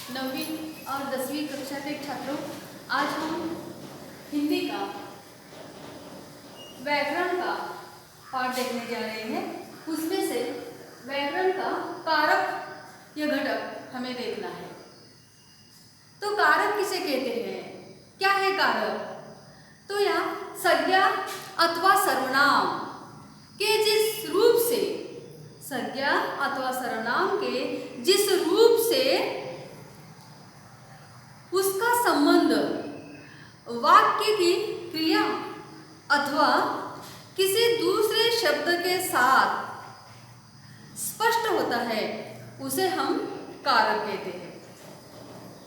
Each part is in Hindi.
9वीं और 10वीं कक्षा के छात्रों, आज हम हिंदी का व्याकरण का पाठ देखने जा रहे हैं। उसमें से व्याकरण का कारक या घटक हमें देखना है। तो कारक किसे कहते हैं, क्या है कारक? तो यहाँ संज्ञा अथवा सर्वनाम के जिस रूप से, संज्ञा अथवा सर्वनाम के जिस रूप से उसका संबंध वाक्य की क्रिया अथवा किसी दूसरे शब्द के साथ स्पष्ट होता है, उसे हम कारक कहते हैं।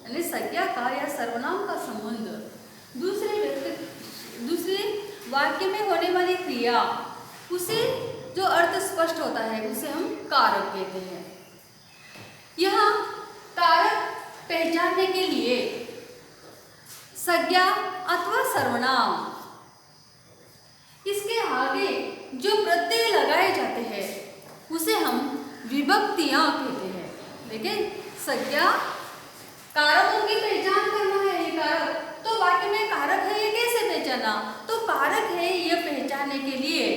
यानी संज्ञा का या सर्वनाम का संबंध दूसरे वाक्य में होने वाली क्रिया, उसे जो अर्थ स्पष्ट होता है, उसे हम कारक कहते हैं। यहाँ कारक पहचानने के लिए संज्ञा अथवा सर्वनाम, इसके आगे जो प्रत्यय लगाए जाते हैं उसे हम विभक्तियां कहते हैं। देखिए, संज्ञा कारकों की पहचान करना है। ये कारक तो वाक्य में कारक है, ये कैसे पहचाना? तो कारक है ये पहचानने के लिए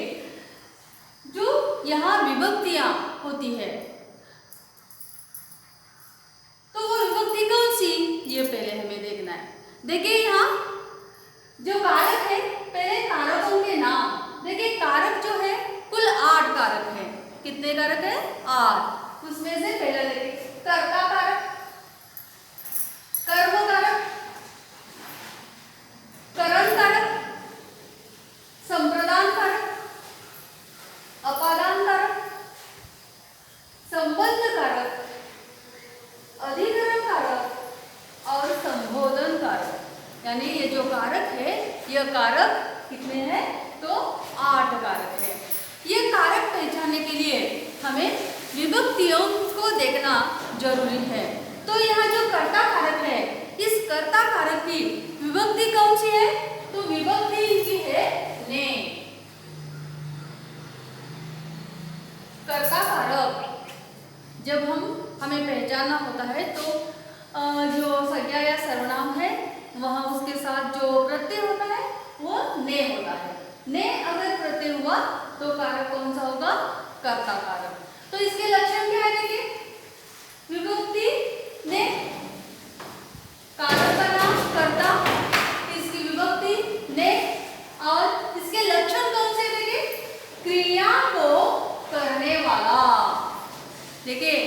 जो यहाँ विभक्तियां होती है, तो वो विभक्ति कौन सी, ये पहले हमें देखना है। देखिए, यहाँ जो कारक है, पहले कारकों के नाम देखिए। कारक जो है कुल 8 कारक है। कितने कारक है? 8। उसमें से पहला देखिए, कर्ता कारक, कर्म कारक, करण कारक, संप्रदान कारक, अपादान कारक, संबंध कारक, अधिकरण कारक और संबोधन कारक। यानी ये जो कारक है, यह कारक कितने हैं? तो 8 कारक है। ये कारक पहचानने के लिए हमें विभक्तियों को देखना जरूरी है। तो यहाँ जो कर्ता कारक है, इस कर्ता कारक की विभक्ति कौन सी है? तो विभक्ति इनकी है ने। कर्ता कारक जब हमें पहचानना होता है, तो जो संज्ञा या सर्वनाम है, वहाँ उसके साथ जो प्रत्यय होता है वो ने होता है। ने अगर प्रत्यय हुआ तो कारक कौन सा होगा? कर्ता कारक। तो इसके लक्षण क्या है? देखिए, विभक्ति ने, कारक का नाम कर्ता, इसकी विभक्ति ने, और इसके लक्षण कौन से? देखिए, क्रिया को करने वाला। देखिए,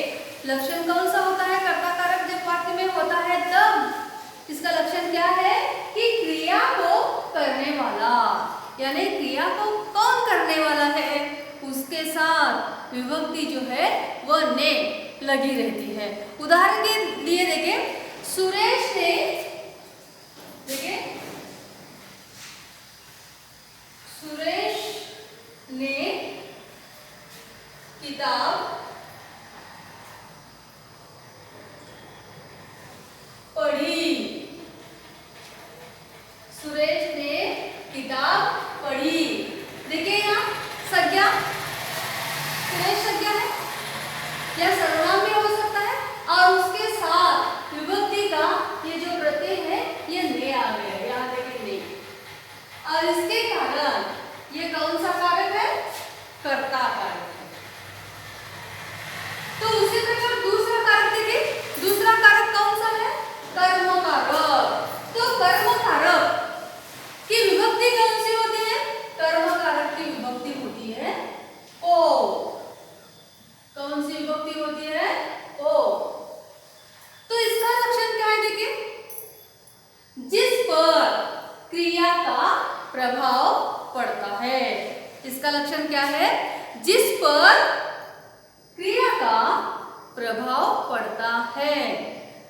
लक्षण कौन सा होता है? कर्ता कारक जब वाक्य में होता है तब इसका लक्षण क्या है कि क्रिया को करने वाला। यानी क्रिया को कौन करने वाला है, उसके साथ विभक्ति जो है वो ने लगी रहती है। उदाहरण के लिए देखिए, सुरेश ने, देखिए, सुरेश ने किताब पढ़ी। सुरेश ने किताब पढ़ी। देखिए, यहाँ संज्ञा, सुरेश संज्ञा है या सर्वनाम भी हो सकता है, और उसके साथ विभक्ति का ये जो प्रत्यय है ये ने आ गया। यहाँ देखिए ने, और इसके कारण ये कौन सा कारक है? कर्ता कारक है। तो उसी प्रकार दूसरा कारक देखिए, दूसरा कारक कौन सा है? कर्म कारक। तो कर्म कारक की विभक्ति कौन सी होती है? कर्म कारक की विभक्ति होती है ओ। कौन सी विभक्ति होती है? ओ। तो इसका लक्षण क्या है? देखिए, जिस पर क्रिया का प्रभाव पड़ता है। इसका लक्षण क्या है? जिस पर क्रिया का प्रभाव पड़ता है।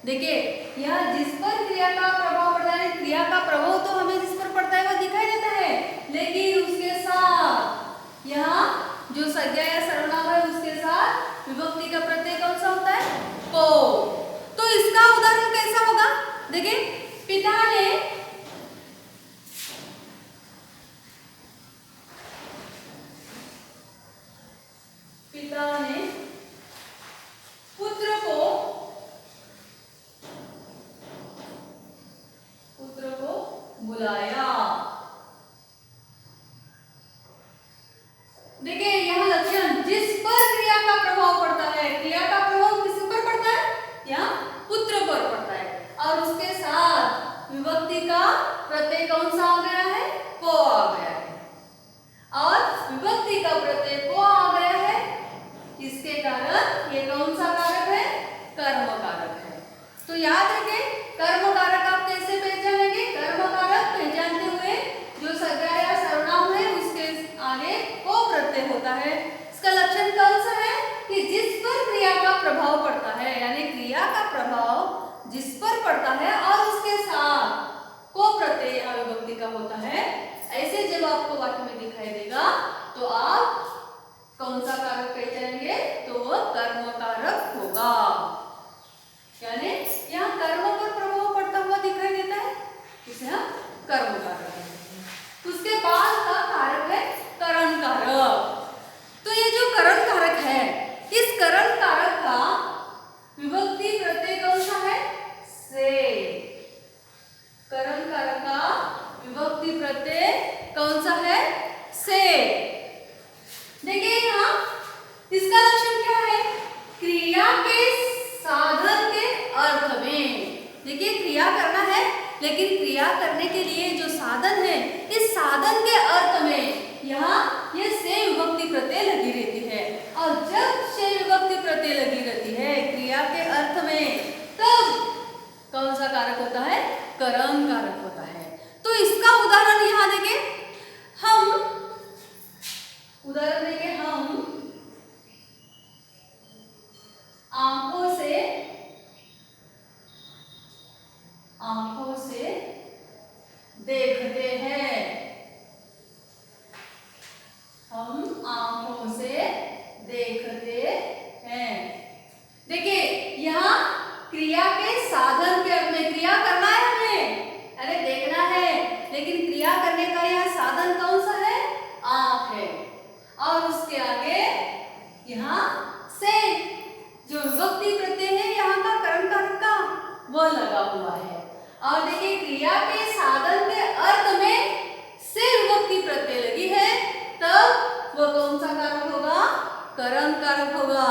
देखिए, यह जिस पर क्रिया का प्रभाव पड़ता है, क्रिया का प्रभाव तो हमें जिस पर पड़ता है वो दिखाई देता है, लेकिन उसके साथ यहाँ जो संज्ञा या सर्वनाम है उसके साथ विभक्ति का प्रत्यय कौन सा होता है? को। तो इसका उदाहरण कैसा होगा? देखिए, पिता ने पुत्र को कारक होता है। ऐसे जब आपको वाक्य में दिखाई देगा तो आप कौन सा कारक पहचानेंगे? तो वह कर्म कारक होगा। यानी यहाँ कर्म पर प्रभाव पड़ता हुआ दिखाई देता है, इसे हम कर्म कारक कहते हैं। उसके बाद का कारक है करण कारक। तो ये जो करण कारक है, इस करण कारक का विभक्ति प्रत्यय कौन सा है? से। करण कारक का विभक्ति प्रत्यय कौन सा है? से। देखिए यहाँ इसका लक्षण क्या है? क्रिया के साधन के अर्थ में। देखिए क्रिया करना है, लेकिन क्रिया करने के लिए जो साधन है, इस साधन के अर्थ में यहाँ ये से विभक्ति प्रत्यय लगी रहती है। और जब से विभक्ति प्रत्यय लगी रहती है क्रिया के अर्थ में, तब कौन सा कारक होता है? करण कारक होता है। तो इसका उदाहरण यहाँ देखें, हम उदाहरण देखें, हम आंखों से देखते हैं। हम आंखों से देखते हैं। देखिए यहाँ क्रिया के साधन के अर्थ में, क्रिया करना है हमें, अरे देखना है, लेकिन क्रिया करने का यह साधन कौन सा है? आंख है। और उसके आगे यहाँ से जो विभक्ति प्रत्यय है यहाँ का करण कारक का, वह लगा हुआ है। और देखिए क्रिया के साधन के अर्थ में से विभक्ति प्रत्यय लगी है, तब वह कौन सा कारक होगा? करण कारक होगा।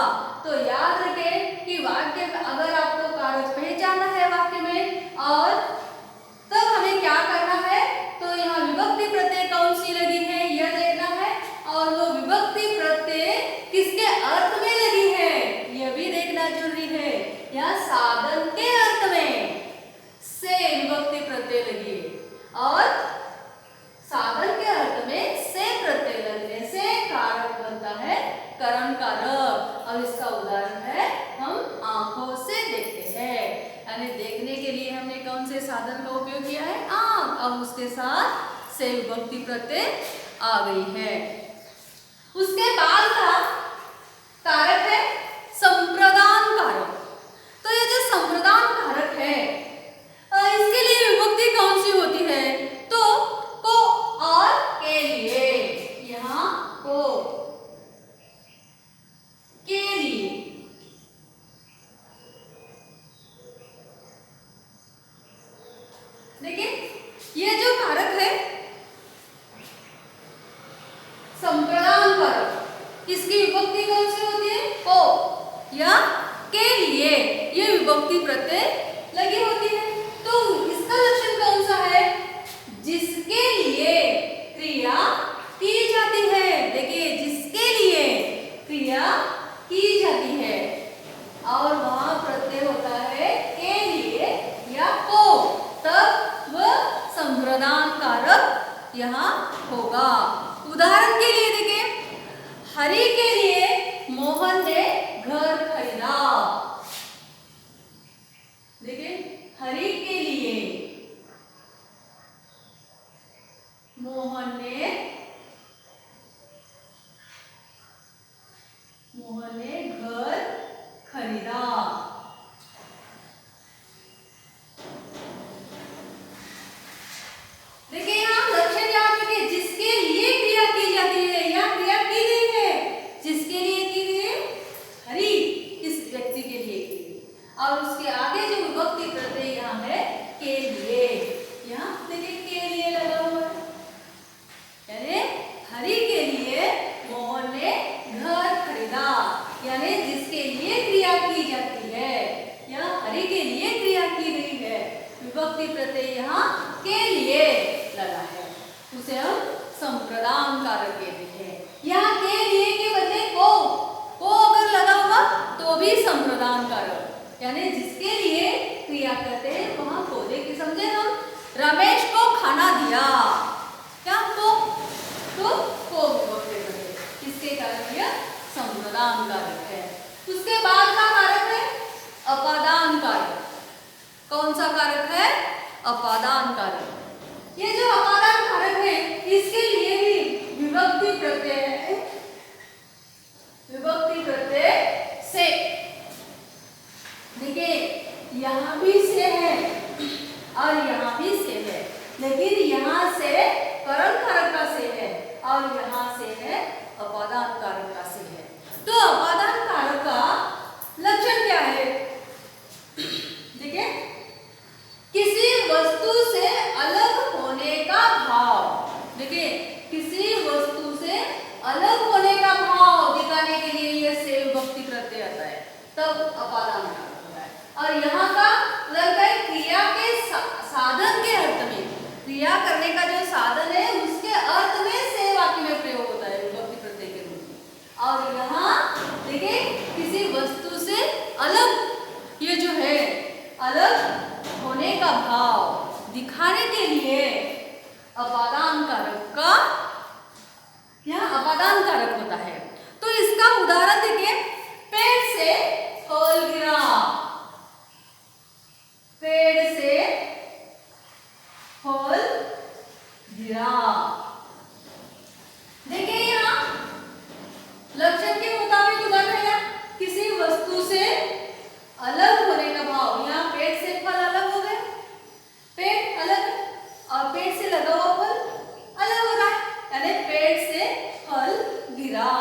तो याद रखें कि वाक्य में अगर आपको कारक पहचानना है वाक्य में, और तब हमें क्या करना है? तो यहाँ विभक्ति प्रत्यय कौन सी लगी है यह देखना है, और वो विभक्ति प्रत्यय किसके अर्थ में लगी है यह भी देखना जरूरी है। यहाँ साधन के अर्थ में से विभक्ति प्रत्यय लगी है, और साधन के अर्थ में से प्रत्यय लगने से कारक बनता है करण कारक। और इसका उदाहरण है हम आंखों से देखते हैं। यानी देखने के लिए हमने कौन से साधन का उपयोग किया है? आंख। अब उसके साथ से विभक्ति प्रत्यय आ गई है। उसके बाद का कारक है संप्रदान कारक। तो ये जो संप्रदान कारक है, इसके लिए विभक्ति कौन सी होती है? तो को और के लिए, यहाँ को के लिए। देखिए ये जो कारक है संप्रदान कारक, इसकी विभक्ति कौन सी होती है? को या के लिए ये विभक्ति प्रत्यय लगी होती है। तो इसका लक्षण कौन सा है? जिसके लिए क्रिया की जाती है। देखिए जिसके लिए क्रिया की जाती है, और वहां प्रत्यय होता है के लिए या को, तब वह संप्रदान कारक यहाँ होगा। उदाहरण के लिए देखिए, हरि के लिए मोहन ने घर खरीदा। देखिए हरि के लिए मोहन ने घर खरीदा। देखिए यहाँ लक्षण याद रखिए, जिसके लिए क्रिया की जाती है या क्रिया की गई है। जिसके लिए की गई है? हरि, इस व्यक्ति के लिए की गई। और उसके आगे जो विभक्ति प्रत्यय यहाँ है के लिए, यहाँ देखिए के लिए लगा हुआ है। यानी हरि के लिए मोहन ने घर खरीदा, यानी जिसके लिए क्रिया की जाती है या हरि के लिए क्रिया की गई है, विभक्ति प्रत्यय यहाँ के लिए लगा है, उसे हम संप्रदान कारक कहते हैं। यहाँ के लिए के बदले को अगर लगा हुआ तो भी संप्रदान कारक, यानी जिसके लिए क्रिया करते हैं वहां को। देखिए समझे हम, रमेश को खाना दिया, क्या को विभक्ति प्रत्यय, इसके कारण यह संप्रदान कारक है। उसके बाद का कारक है अपादान कारक। कौन सा कारक है? अपादान कारक। ये जो अपादान देखिए यहाँ भी से है और यहाँ भी से है, लेकिन यहाँ से करण कारक का से है और यहाँ से है अपादान कारक का से है। तो अपादान कारक का लक्षण क्या है? देखिए किसी वस्तु से अलग होने का भाव। देखिए किसी वस्तु से अलग होने का भाव दिखाने के लिए यह से विभक्ति प्रत्यय आता है, तब अपादान कारक होता है। और यहाँ का लगता है क्रिया के साधन के अर्थ में, क्रिया करने का जो साधन है उसके अर्थ में से वाक्य में प्रयोग होता है विभक्ति प्रत्यय के रूप में। और यहाँ देखिए किसी वस्तु से अलग, ये जो है अलग होने का भाव दिखाने के लिए अपादान कारक का यहाँ अपादान कारक होता है। तो इसका उदाहरण देखिए, पेड़ से फल गिरा, पेड़ से फल गिरा। देखिए यहाँ लक्षण के मुताबिक उदाहरण है किसी वस्तु से अलग होने का भाव। यहाँ पेड़ से फल अलग हो गए, पेड़ अलग और पेड़ से लगा हुआ फल अलग हो रहा है, यानी पेड़ से फल गिरा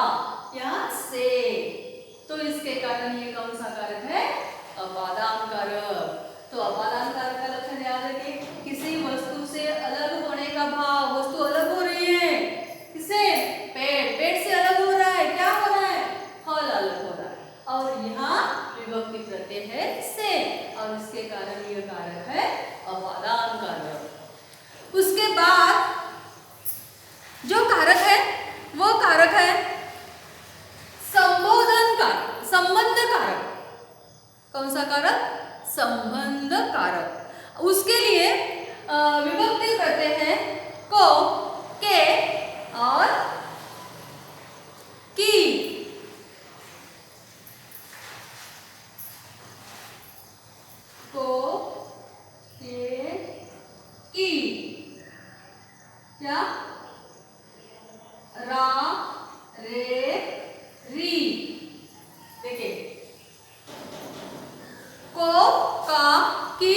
यहाँ से। तो इसके कारण ये कौन सा कारक है? अपादान कारक। तो अपादान कारक का लक्षण याद रखिए, किसी वस्तु से अलग होने का भाव। वस्तु अलग हो रही है, किससे? पेड़, पेड़ से अलग हो रहा है, क्या हो रहा है? फल अलग हो रहा है। और यहाँ विभक्ति प्रत्यय है से, और इसके कारण यह कारक है अपादान कारक। उसके बाद जो कारक है वो कारक है संबोधन कारक, संबंध कारक। कौन सा कारक? संबंध कारक। उसके लिए विभक्ति करते हैं को, के और की। को, के, की, क्या? रा, रे, री। देखिए को, का, की,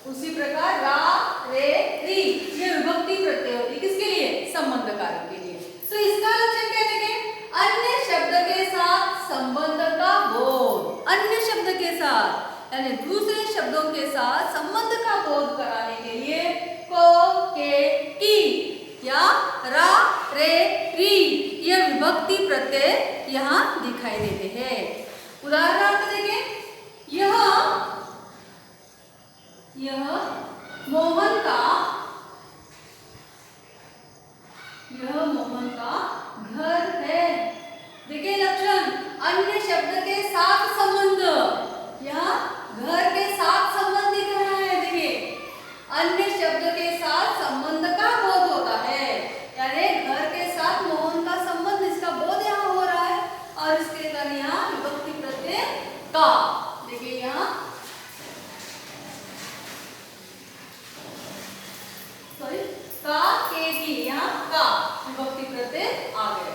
उसी प्रकार रा, रे, री, ये विभक्ति प्रत्यय होती है। किसके लिए? संबंध कारक के लिए। तो इसका लक्षण क्या देखें? अन्य शब्द के साथ संबंध का बोध। अन्य शब्द के साथ यानी दूसरे शब्दों के साथ संबंध का बोध कराने के लिए को, के, की या रा, रे, री यह विभक्ति प्रत्यय यहाँ दिखाई देते हैं। उदाहरण देखें, यह मोहन का घर है। देखिए लक्षण, अन्य शब्द के साथ संबंध, यहाँ घर के साथ संबंध दिख रहा है। देखिए अन्य शब्द के साथ संबंध का बोध होता है, यानी घर के साथ मोहन का संबंध, इसका बोध यहाँ हो रहा है। और इसके कारण यहाँ विभक्ति प्रत्यय का। देखिए यहाँ का, के, की, यहाँ का विभक्ति प्रत्यय आ गए।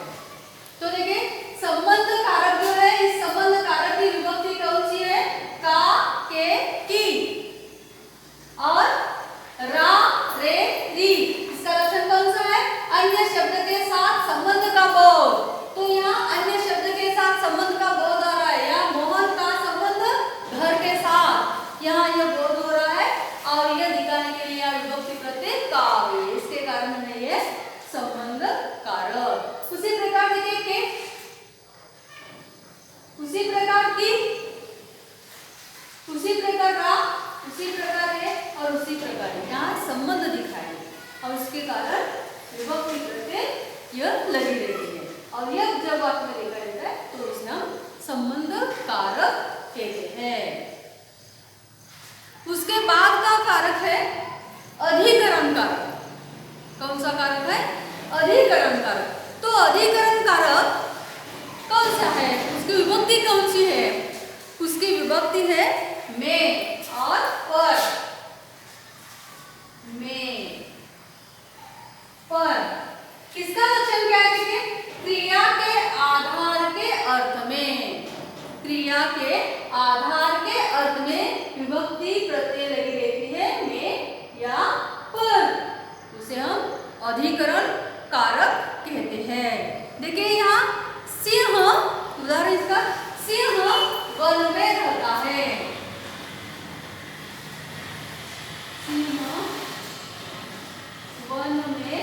तो देखिए संबंध कारक जो है, इस संबंध कारक की विभक्ति कौन सी है? का, के, की और रा, रे, री। इसका लक्षण कौन सा है? अन्य शब्द के साथ संबंध का बोध। तो यहाँ अन्य शब्द के साथ संबंध का बोध आ रहा है। यहाँ मोहन का संबंध घर के साथ, यहाँ यह बोध हो रहा है और यह दिखाने के लिए विभक्ति प्रत्यय का। इसके कारण है ये संबंध कारक। उसी प्रकार देखिए के, उसी प्रकार की, उसी प्रकार रा, उसी प्रकार है और उसी प्रकार यहाँ संबंध दिखाए और उसके कारण विभक्ति प्रत्यय यह लगी रहती है। और यह जब वाक्य में देखा जाता है तो इसे हम संबंध कारक कहते हैं। उसके बाद का कारक है अधिकरण कारक। कौन सा कारक है? अधिकरण कारक। तो अधिकरण कारक कौन सा है? उसकी विभक्ति कौन सी है? उसकी विभक्ति है में और पर। में, पर। किसका लक्षण क्या है? देखिए क्रिया के आधार के अर्थ में, क्रिया के आधार के अर्थ में विभक्ति प्रत्यय लगी रहती है में या पर, उसे हम अधिकरण कारक कहते हैं। देखिए यहाँ सिंह, उदाहरण इसका, सिंह वन में रहता है। सिंह वन में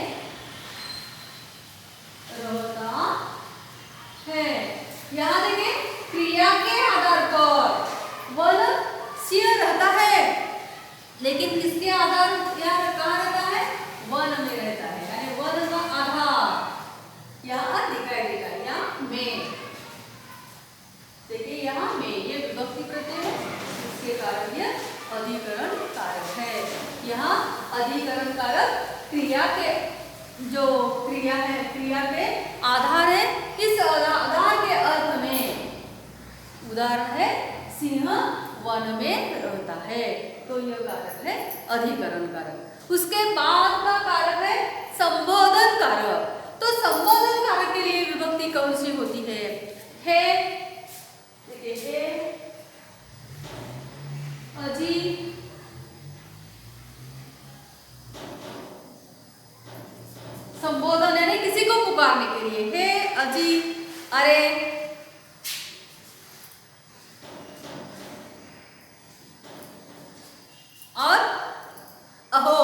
रहता है। यहाँ देखिए क्रिया के आधार पर वन सिंह रहता है, लेकिन किसके आधार यहाँ कहाँ रहता है? वन में रहता है, यानी वन का आधार यहाँ दिखाई देगा, यहाँ में। देखिए यहाँ में ये विभक्ति प्रत्यय है, इसके कारण ये अधिकरण कारक है। यहाँ अधिकरण कारक क्रिया के जो क्रिया है, क्रिया के आधार है, इस आधार के अर्थ में उदाहरण है सिंह वन में रहता है, तो यह कारक है अधिकरण कारक। उसके बाद का कारक है संबोधन कारक। तो संबोधन कारक के लिए विभक्ति कौन सी होती है? देखिए है, अजी, संबोधन यानी किसी को पुकारने के लिए, हे, अजी, अरे, और अहो,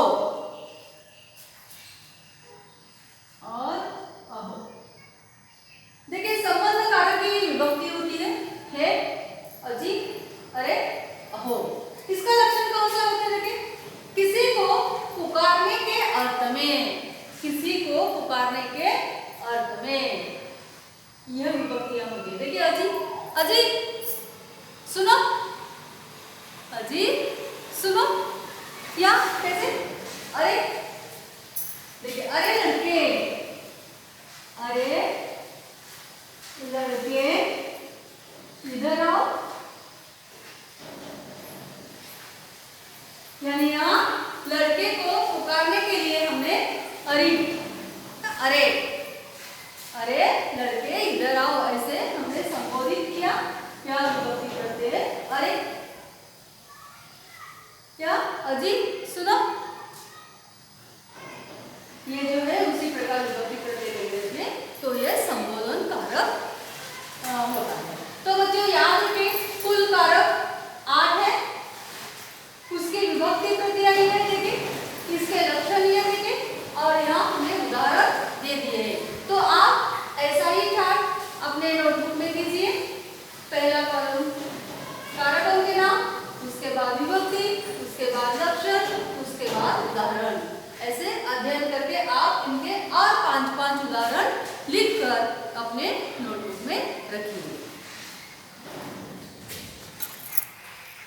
और अहो। देखिए संबोधन कारक की विभक्ति होती है अजी, अरे, अहो। इसका लक्षण कौन सा होता है? देखिए किसी को पुकारने के अर्थ में, किसी को पुकारने के अर्थ में यह विभक्तियां होती है। देखिए अजी, अजी सुनो, अजी सुनो, या कैसे? अरे, देखिए अरे लड़के, अरे लड़के इधर आओ, यानी